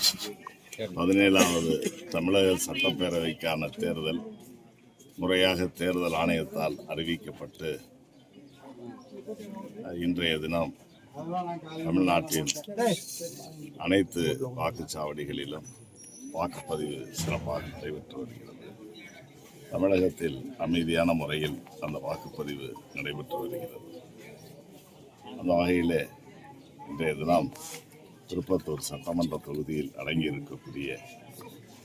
17வது தமிழக சட்டப்பேரவைக்கான தேர்தல் முறையாக தேர்தல் ஆணையத்தால் அறிவிக்கப்பட்டு இன்றைய தினம் தமிழ்நாட்டின் அனைத்து வாக்குச்சாவடிகளிலும் வாக்குப்பதிவு சிறப்பாக நடைபெற்று வருகிறது. தமிழகத்தில் அமைதியான முறையில் அந்த வாக்குப்பதிவு நடைபெற்று வருகிறது. அந்த வகையிலே இன்றைய தினம் திருப்பத்தூர் சட்டமன்ற தொகுதியில் அடங்கியிருக்கக்கூடிய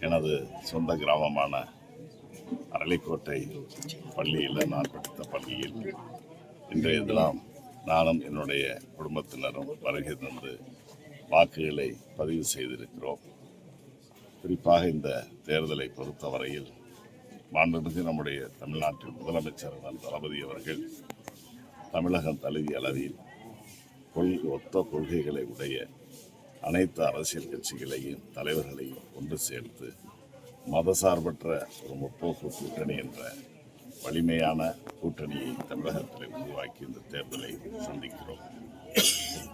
எனது சொந்த கிராமமான அரளிக்கோட்டை பள்ளியில் நான் படித்த பள்ளியில் இன்றைய தினம் நானும் என்னுடைய குடும்பத்தினரும் வருகை தந்து வாக்குகளை பதிவு செய்திருக்கிறோம். குறிப்பாக இந்த தேர்தலை பொறுத்தவரையில் மாண்புமிகு நம்முடைய தமிழ்நாட்டின் முதலமைச்சர் தளபதி அவர்கள் தமிழகம் தழுவிய அளவில் ஒத்த கொள்கைகளை உடைய அனைத்து அரசியல் கட்சிகளையும் தலைவர்களையும் ஒன்று சேர்த்து மதசார்பற்ற ஒரு முற்போக்கு கூட்டணி என்ற வலிமையான கூட்டணியை தமிழகத்தில் உருவாக்கி இந்த தேர்தலை சந்திக்கிறோம்.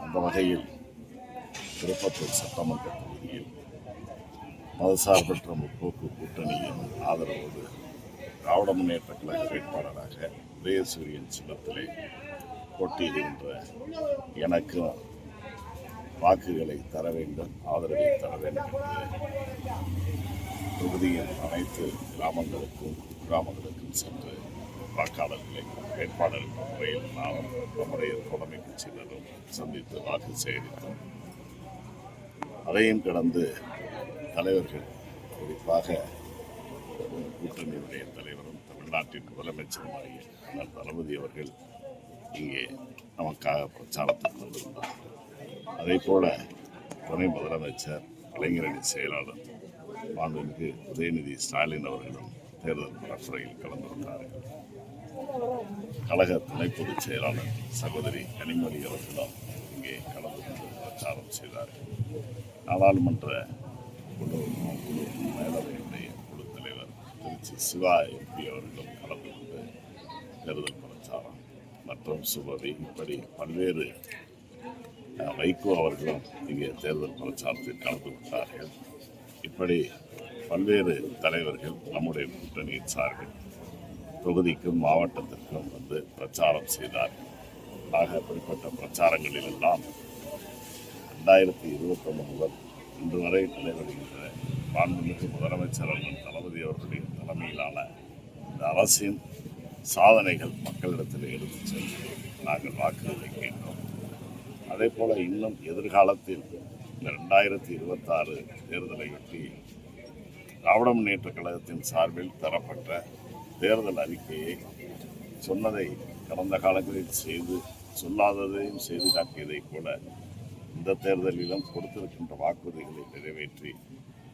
அந்த வகையில் திருப்பத்தூர் சட்டமன்ற தொகுதியில் மதசார்பற்ற முற்போக்கு கூட்டணியின் ஆதரவோடு திராவிட முன்னேற்ற கழக வேட்பாளராக உதயசூரியன் சின்னத்திலே போட்டியிடுகின்ற எனக்கும் வாக்குகளை தர வேண்டும், ஆதரவை தர வேண்டும் என்று தொகுதியின் அனைத்து கிராமங்களுக்கும் சென்று வாக்காளர்களை வேட்பாளர்கள் முறையில் நாம் நம்முடைய தலைமை கட்சியினரும் சந்தித்து வாக்கு சேகரித்தோம். அதையும் கடந்து தலைவர்கள், குறிப்பாக கூட்டணியுடைய தலைவரும் தமிழ்நாட்டின் முதலமைச்சருமாகிய அண்ணன் தளபதி அவர்கள் இங்கே நமக்காக பிரச்சாரத்துக்கு வந்திருந்தார். அதே போல துணை முதலமைச்சர், இளைஞரணி செயலாளர் மாண்புமிகு உதயநிதி ஸ்டாலின் அவர்களும் தேர்தல் பரப்புரையில் கலந்து கொண்டார்கள். கழக துணை பொதுச் செயலாளர் சகோதரி கனிமொழி அவர்களும் இங்கே கலந்து கொண்டு பிரச்சாரம் செய்தார்கள். நாடாளுமன்ற குழு மேலவையுடைய குழு தலைவர் திருச்சி சிவா எம்பி அவர்களும் கலந்து கொண்டு தேர்தல் பிரச்சாரம் மற்றும் சுபவி இப்படி பல்வேறு வைகோ அவர்களும் இங்கே தேர்தல் பிரச்சாரத்தில் கலந்து கொண்டார்கள். இப்படி பல்வேறு தலைவர்கள் நம்முடைய கூட்டணியின் சார்பில் தொகுதிக்கும் மாவட்டத்திற்கும் வந்து பிரச்சாரம் செய்தார்கள். ஆக அப்படிப்பட்ட பிரச்சாரங்களில் எல்லாம் 2021 முதல் இன்று வரை நடைபெறுகின்ற மாண்புமிகு முதலமைச்சர் தளபதி அவர்களுடைய தலைமையிலான இந்த அரசின் சாதனைகள் மக்களிடத்தில் எடுத்துச் சென்று நாங்கள் வாக்குகளை கேட்டோம். அதே போல இன்னும் எதிர்காலத்தில் இந்த 2026 தேர்தலையொட்டி திராவிட முன்னேற்ற கழகத்தின் சார்பில் தரப்பட்ட தேர்தல் அறிக்கையை சொன்னதை கடந்த காலங்களில் செய்து சொல்லாததையும் செய்து காட்டியதைப் போல இந்த தேர்தலிலும் கொடுத்திருக்கின்ற வாக்குறுதிகளை நிறைவேற்றி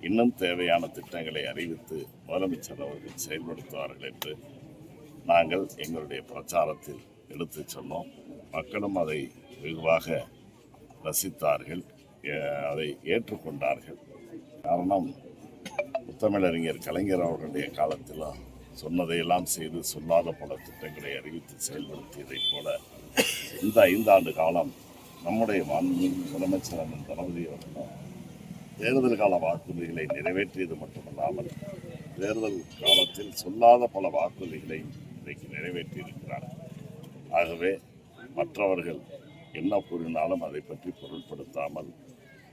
இன்னும் தேவையான திட்டங்களை அறிவித்து முதலமைச்சர் அவர்கள் செயல்படுத்துவார்கள் என்று நாங்கள் எங்களுடைய பிரச்சாரத்தில் எடுத்து சொன்னோம். மக்களும் அதை வெகுவாக ரசித்தார்கள், அதை ஏற்றுக்கொண்டார்கள். காரணம், முத்தமிழறிஞர் கலைஞர் அவர்களுடைய காலத்திலும் சொன்னதையெல்லாம் செய்து சொல்லாத பல திட்டங்களை அறிவித்து செயல்படுத்தியதைப் போல இந்த 5 ஆண்டு காலம் நம்முடைய முதலமைச்சர் தளபதி அவர்களும் தேர்தல் கால வாக்குறுதிகளை நிறைவேற்றியது மட்டுமல்லாமல் தேர்தல் காலத்தில் சொல்லாத பல வாக்குறுதிகளை இன்றைக்கு நிறைவேற்றியிருக்கிறார். ஆகவே மற்றவர்கள் என்ன கூறினாலும் அதை பற்றி பொருட்படுத்தாமல்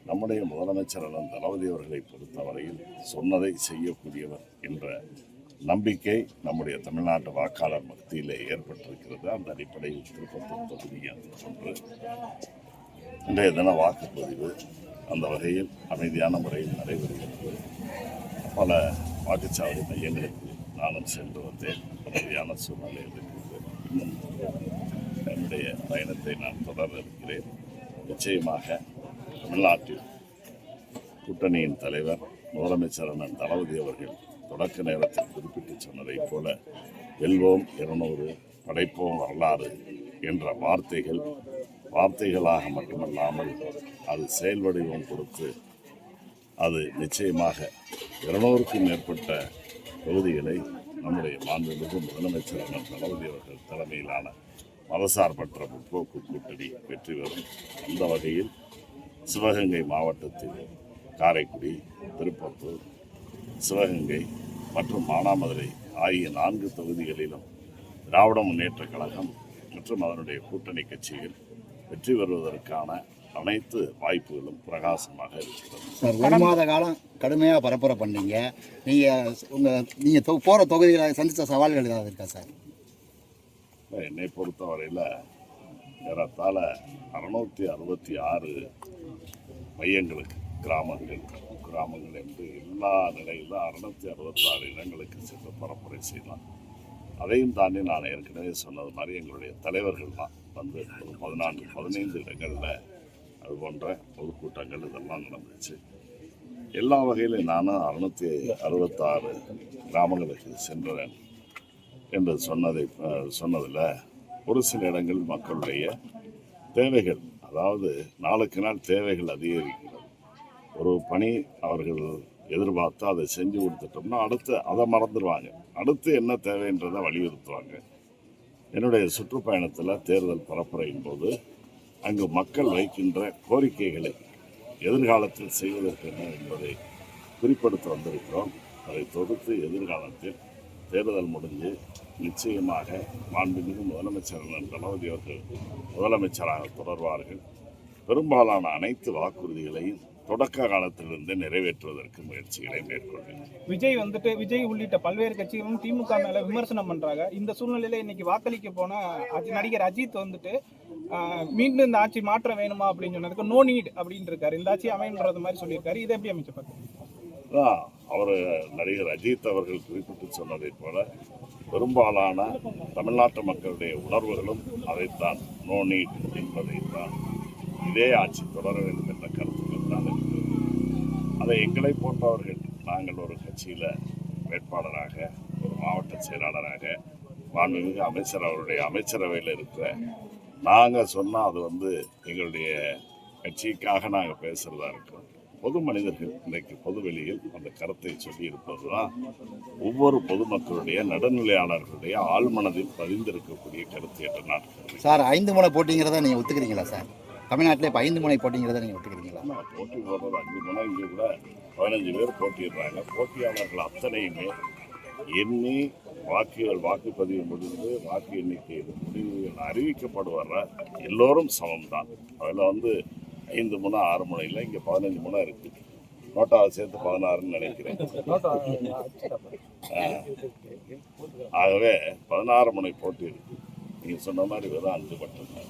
நம்முடைய முதலமைச்சர் தளபதி அவர்களை பொறுத்தவரையில் சொன்னதை செய்யக்கூடியவர் என்ற நம்பிக்கை நம்முடைய தமிழ்நாட்டு வாக்காளர் மத்தியிலே ஏற்பட்டிருக்கிறது. அந்த அடிப்படையில் திருப்பத்தூர் தொகுதியில் ஒன்று இன்றைய தின வாக்குப்பதிவு அந்த வகையில் அமைதியான முறையில் நடைபெறுகிறது. பல வாக்குச்சாவடி மையங்களுக்கு நானும் சென்று வந்தேன். அமைதியான சூழ்நிலை இருக்கிறது. இன்னும் என்னுடைய பயணத்தை நான் தொடர இருக்கிறேன். நிச்சயமாக தமிழ்நாட்டில் கூட்டணியின் தலைவர் முதலமைச்சர் தளபதி அவர்கள் தொடக்க நேரத்தில் குறிப்பிட்டு சொன்னதைப் போல வெல்வோம் 200 படைப்போம் வரலாறு என்ற வார்த்தைகளாக மட்டுமல்லாமல் அது செயல் வடிவம் கொடுத்து அது நிச்சயமாக 200க்கும் மேற்பட்ட தொகுதிகளை நம்முடைய மாண்புமிகு முதலமைச்சர் தளபதி அவர்கள் தலைமையிலான மதசார்பற்ற முற்போக்கு கூட்டணி வெற்றி பெறும். அந்த வகையில் சிவகங்கை மாவட்டத்தில் காரைக்குடி, திருப்பத்தூர், சிவகங்கை மற்றும் மானாமதுரை ஆகிய 4 தொகுதிகளிலும் திராவிட முன்னேற்றக் கழகம் மற்றும் அதனுடைய கூட்டணி கட்சிகள் வெற்றி பெறுவதற்கான அனைத்து வாய்ப்புகளும் பிரகாசமாக இருக்கிறது. சார், 1 மாத காலம் கடுமையாக பரப்புரை பண்ணீங்க. நீங்கள் போகிற தொகுதிகளை சந்தித்த சவால்கள் ஏதாவது இருக்கா சார்? என்னை பொறுத்தவரையில் ஏறத்தாழ 666 மையங்களுக்கு கிராமங்கள் என்று எல்லா நிலையிலும் 666 இடங்களுக்கு சென்று பரப்புரை செய்யலாம். அதையும் தாண்டி நான் ஏற்கனவே சொன்னது மாதிரி எங்களுடைய தலைவர்கள் தான் வந்து ஒரு 14-15 இடங்களில் அது போன்ற பொதுக்கூட்டங்கள் இதெல்லாம் நடந்துச்சு. எல்லா வகையிலும் நானும் 666 கிராமங்களுக்கு சென்றேன் என்று சொன்னதில் ஒரு சில இடங்களில் மக்களுடைய தேவைகள், அதாவது நாளுக்கு நாள் தேவைகள் அதிகரிக்கிறது. ஒரு பணி அவர்கள் எதிர்பார்த்து அதை செஞ்சு கொடுத்துட்டோம்னா அடுத்து அதை மறந்துடுவாங்க. அடுத்து என்ன தேவைன்றதை வலியுறுத்துவாங்க. என்னுடைய சுற்றுப்பயணத்தில் தேர்தல் பரப்புரையின் போது அங்கு மக்கள் வைக்கின்ற கோரிக்கைகளை எதிர்காலத்தில் செய்வதற்கு என்ன என்பதை குறிப்பிடுத்த வந்திருக்கிறோம். அதை தொகுத்து எதிர்காலத்தில் தேர்தல் முடிஞ்சு நிச்சயமாக மாண்புமிகு முதலமைச்சர் தளபதி அவர்கள் முதலமைச்சராக தொடர்வார்கள். பெரும்பாலான அனைத்து வாக்குறுதிகளையும் தொடக்க காலத்திலிருந்து நிறைவேற்றுவதற்கு முயற்சிகளை மேற்கொள்வேன். விஜய் உள்ளிட்ட பல்வேறு கட்சிகளும் திமுக மேல விமர்சனம் பண்றாங்க. இந்த சூழ்நிலையில இன்னைக்கு வாக்களிக்க போன நடிகர் அஜித் மீண்டும் இந்த ஆட்சி மாற்றம் வேணுமா அப்படின்னு சொன்னதுக்கு நோ நீட் அப்படின்னு இருக்காரு. இந்த ஆட்சி அமைன்றது மாதிரி சொல்லியிருக்காரு. இதை எப்படி அமைச்சு பார்த்தீங்க? அவர் நடிகர் அஜித் அவர்கள் குறிப்பிட்டு சொன்னதை போல பெரும்பாலான தமிழ்நாட்டு மக்களுடைய உணர்வுகளும் அதைத்தான், நோ நீட் என்பதைத்தான். இதே ஆட்சி தொடர வேண்டும் என்ற கருத்துக்கள் தான் இருக்கிறது. அதை எங்களை போன்றவர்கள், நாங்கள் ஒரு கட்சியில் வேட்பாளராக, ஒரு மாவட்ட செயலாளராக, மாண்புமிகு அமைச்சர் அவருடைய அமைச்சரவையில் இருக்கிற நாங்கள் சொன்னால் அது எங்களுடைய கட்சிக்காக நாங்கள் பேசுகிறதா இருக்கிறோம். பொது மனிதர்கள் இன்றைக்கு பொதுவெளியில் அந்த கருத்தை சொல்லியிருப்பது தான் ஒவ்வொரு பொதுமக்களுடைய நடுநிலையாளர்களுடைய ஆழ்மனதில் பதிந்திருக்கக்கூடிய கருத்து என்று நான் கருதுகிறேன். சார், 5 முனை போட்டிங்கிறத நீங்கள் ஒத்துக்கிறீங்களா சார்? தமிழ்நாட்டில் இப்போ 5 முனை போட்டிங்கிறத நீங்கள் ஒத்துக்கிறீங்களா? போட்டி போடுறது 5 முனை, இங்கே கூட 15 பேர் போட்டிடுறாங்க. போட்டியாளர்கள் அத்தனையுமே எண்ணி வாக்குப்பதிவு முடிந்து வாக்கு எண்ணிக்கை முடிவுகள் அறிவிக்கப்படுவர எல்லோரும் சமம்தான். அதில் 5 முனை 6 முனை இல்லை, இங்கே 15 முனை இருக்குது. நோட்டாவை சேர்த்து 16ன்னு நினைக்கிறேன். ஆகவே 16 முனை போட்டி இருக்கு. நீங்கள் சொன்ன மாதிரி வெறும் 5 மட்டும்தான்.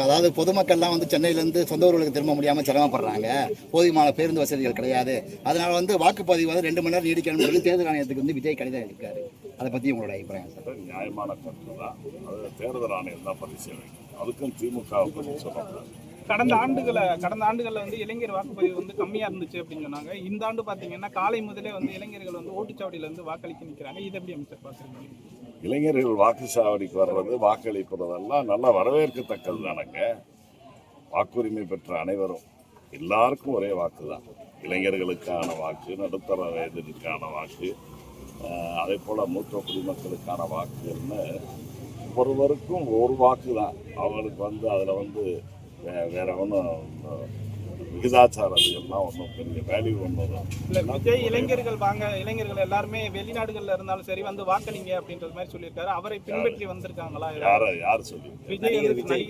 அதாவது பொதுமக்கள்லாம் சென்னையிலேருந்து சொந்த ஊர்களுக்கு திரும்ப முடியாமல் சிரமப்படுறாங்க. போதுமான பேருந்து வசதிகள் கிடையாது. அதனால் வாக்குப்பதிவு 2 மணி நேரம் நீடிக்கணும்னு சொல்லி தேர்தல் ஆணையத்துக்கு விஜய் கடிதம் இருக்காரு. அதை பற்றி உங்களோட அபிப்பிராயம் சார்? நியாயமான கருத்து தான். அது தேர்தல் ஆணையம் தான் பரிசீலிக்கும். அதுக்கும் திமுக பற்றி சொல்லக்கூடாது. கடந்த ஆண்டுகளில் இளைஞர் வாக்குப்பதிவு கம்மியாக இருந்துச்சு அப்படின்னு சொன்னாங்க. இந்த ஆண்டு பார்த்தீங்கன்னா காலை முதலே இளைஞர்கள் ஓட்டுச்சாவடியில் வாக்களிக்க நிற்கிறாங்க. இதை எப்படி அமைச்சர் பார்க்குறீங்க? இளைஞர்கள் வாக்குச்சாவடிக்கு வர்றது, வாக்களிப்பதெல்லாம் நல்லா வரவேற்கத்தக்கது தானங்க. வாக்குரிமை பெற்ற அனைவரும், எல்லாருக்கும் ஒரே வாக்கு தான். இளைஞர்களுக்கான வாக்கு, நடுத்தர வயதிற்கான வாக்கு, அதே போல் மூத்த குடிமக்களுக்கான வாக்குன்னு ஒவ்வொருவருக்கும் ஒரு வாக்கு தான். அவங்களுக்கு அதில் வேற ஒன்றும் விகிதாச்சாரங்கள்லாம் ஒன்றும் பெரிய வேல்யூ ஒன்றும் இல்லை. விஜய் இளைஞர்கள் எல்லாருமே வெளிநாடுகளில் இருந்தாலும் சரி வாக்களிங்க அப்படின்றது மாதிரி சொல்லியிருக்காரு. அவரை பின்பற்றி வந்திருக்காங்களா? யார் சொல்லி? நடிகர் விஜய்.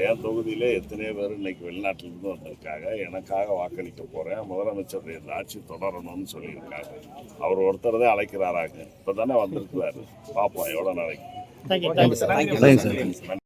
என் தொகுதியிலே எத்தனையோ பேர் இன்னைக்கு வெளிநாட்டிலிருந்து வந்திருக்காங்க. எனக்காக வாக்களிக்க போறேன், முதலமைச்சருடைய ஆட்சி தொடரணும்னு சொல்லியிருக்காங்க. அவர் ஒருத்தர் தான் அழைக்கிறாராங்க. இப்போ தானே வந்திருக்கிறாரு. பார்ப்போம் எவ்வளோ நாளைக்கு.